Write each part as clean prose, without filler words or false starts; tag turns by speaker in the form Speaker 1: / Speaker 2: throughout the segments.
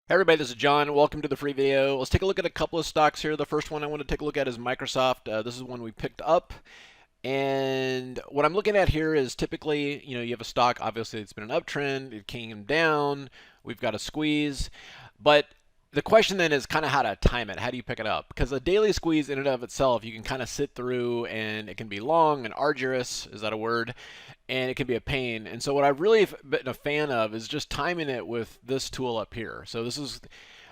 Speaker 1: Hey everybody, this is John. Welcome to the free video. Let's take a look at a couple of stocks here. The first one I want to take a look at is Microsoft. This is one we picked up. And what I'm looking at here is typically, you have a stock, obviously it's been an uptrend, it came down, we've got a squeeze. But the question then is kind of how to time it. How do you pick it up? Because a daily squeeze in and of itself, you can kind of sit through and it can be long and arduous. Is that a word? And it can be a pain. And so what I've really been a fan of is just timing it with this tool up here. So this is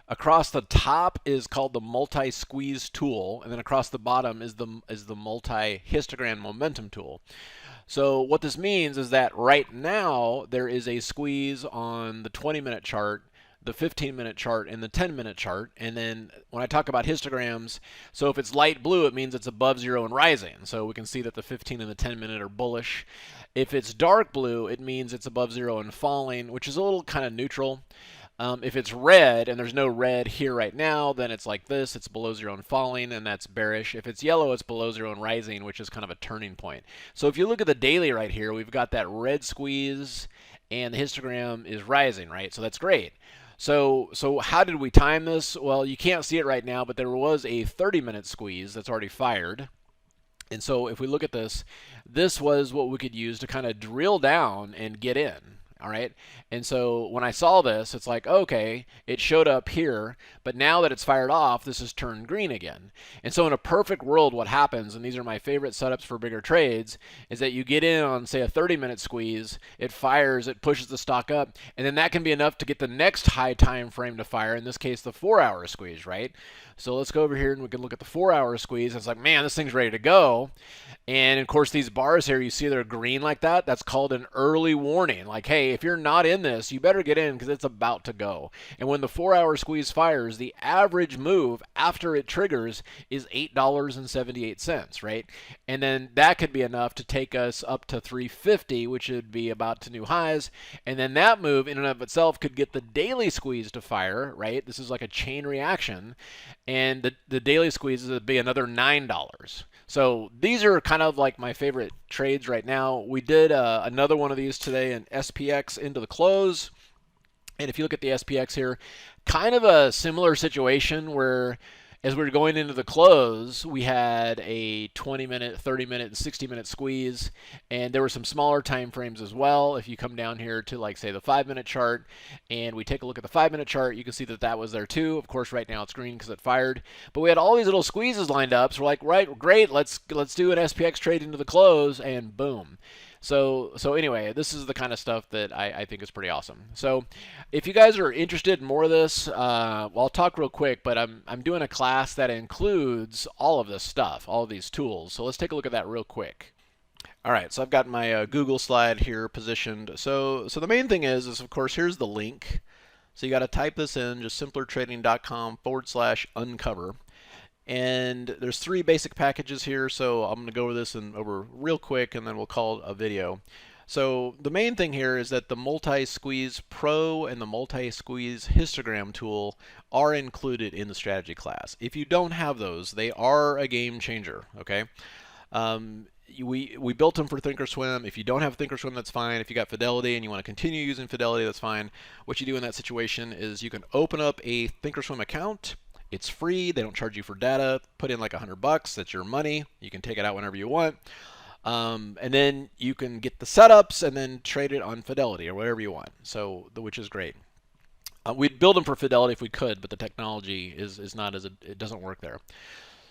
Speaker 1: across the top is called the multi-squeeze tool, and then across the bottom is the multi-histogram momentum tool. So what this means is that right now there is a squeeze on the 20-minute chart, the 15-minute chart, and the 10-minute chart. And then when I talk about histograms, so if it's light blue, it means it's above zero and rising. So we can see that the 15 and the 10-minute are bullish. If it's dark blue, it means it's above zero and falling, which is a little kind of neutral. If it's red, and there's no red here right now, then it's like this. It's below zero and falling, and that's bearish. If it's yellow, it's below zero and rising, which is kind of a turning point. So if you look at the daily right here, we've got that red squeeze, and the histogram is rising, right? So that's great. So how did we time this? Well, you can't see it right now, but there was a 30-minute squeeze that's already fired. And so if we look at this, this was what we could use to kind of drill down and get in. All right. And so when I saw this, it's like, okay, it showed up here, but now that it's fired off, this has turned green again. And so in a perfect world, what happens, and these are my favorite setups for bigger trades, is that you get in on, say, a 30-minute squeeze, it fires, it pushes the stock up, and then that can be enough to get the next high time frame to fire, in this case, the 4-hour squeeze, right? So let's go over here and we can look at the 4-hour squeeze. It's like, man, this thing's ready to go. And of course, these bars here, you see they're green like that. That's called an early warning. Like, hey, if you're not in this, you better get in because it's about to go. And when the 4-hour squeeze fires, the average move after it triggers is $8.78, right? And then that could be enough to take us up to 350, which would be about to new highs. And then that move in and of itself could get the daily squeeze to fire, right? This is like a chain reaction. And the daily squeeze would be another $9. So these are kind of like my favorite trades right now. We did another one of these today in SPX into the close. And if you look at the SPX here, kind of a similar situation where as we were going into the close, we had a 20-minute, 30-minute, and 60-minute squeeze, and there were some smaller time frames as well. If you come down here to, like, say, the 5-minute chart, and we take a look at the 5-minute chart, you can see that that was there too. Of course, right now it's green because it fired, but we had all these little squeezes lined up. So we're like, right, great, let's do an SPX trade into the close, and boom. So anyway, this is the kind of stuff that I think is pretty awesome. So if you guys are interested in more of this, well, I'll talk real quick, but I'm doing a class that includes all of this stuff, all of these tools. So let's take a look at that real quick. All right, so I've got my Google slide here positioned. So the main thing is of course, here's the link. So you got to type this in, just simplertrading.com/uncover. And there's 3 basic packages here, so I'm going to go over this over real quick, and then we'll call it a video. So the main thing here is that the Multi-Squeeze Pro and the Multi-Squeeze Histogram tool are included in the strategy class. If you don't have those, they are a game changer, okay? We built them for Thinkorswim. If you don't have Thinkorswim, that's fine. If you got Fidelity and you want to continue using Fidelity, that's fine. What you do in that situation is you can open up a Thinkorswim account. It's free. They don't charge you for data. Put in like $100. That's your money. You can take it out whenever you want. And then you can get the setups and then trade it on Fidelity or whatever you want. So, which is great. We'd build them for Fidelity if we could, but the technology is not it doesn't work there.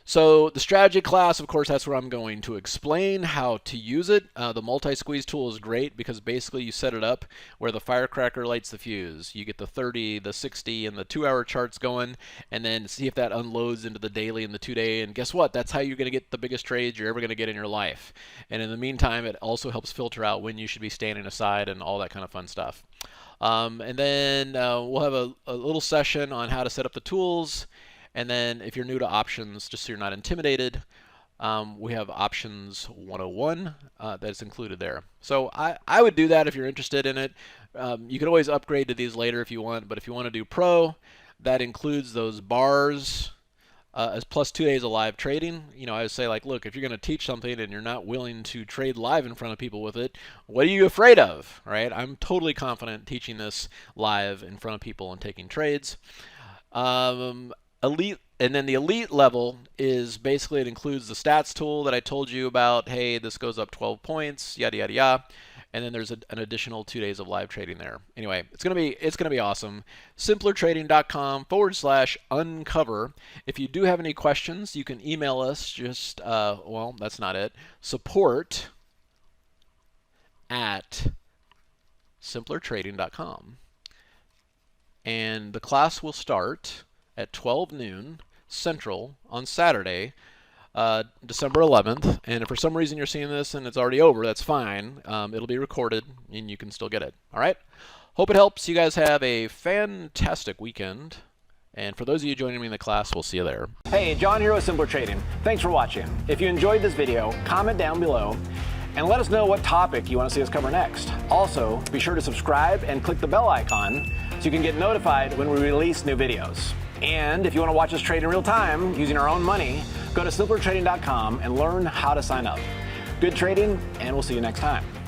Speaker 1: So the strategy class, of course, that's where I'm going to explain how to use it. The multi-squeeze tool is great because basically you set it up where the firecracker lights the fuse. You get the 30, the 60, and the 2-hour charts going, and then see if that unloads into the daily and the 2-day. And guess what? That's how you're going to get the biggest trades you're ever going to get in your life. And in the meantime, it also helps filter out when you should be standing aside and all that kind of fun stuff. And then we'll have a little session on how to set up the tools. And then if you're new to options, just so you're not intimidated, we have options 101 that's included there. So I would do that if you're interested in it. You can always upgrade to these later if you want, but if you want to do pro, that includes those bars as plus 2 days of live trading. You know, I would say, like, look, if you're going to teach something and you're not willing to trade live in front of people with it, what are you afraid of, right? I'm totally confident teaching this live in front of people and taking trades. Elite, and then the elite level is basically, it includes the stats tool that I told you about. Hey, this goes up 12 points, yada yada yada. And then there's an additional 2 days of live trading there. Anyway, it's gonna be awesome. Simplertrading.com/uncover. If you do have any questions, you can email us. Just well, that's not it. support@simplertrading.com. And the class will start at 12 noon Central on Saturday, December 11th. And if for some reason you're seeing this and it's already over, that's fine. It'll be recorded and you can still get it. All right? Hope it helps. You guys have a fantastic weekend. And for those of you joining me in the class, we'll see you there.
Speaker 2: Hey, John here with Simpler Trading. Thanks for watching. If you enjoyed this video, comment down below and let us know what topic you want to see us cover next. Also, be sure to subscribe and click the bell icon so you can get notified when we release new videos. And if you want to watch us trade in real time using our own money, go to simplertrading.com and learn how to sign up. Good trading, and we'll see you next time.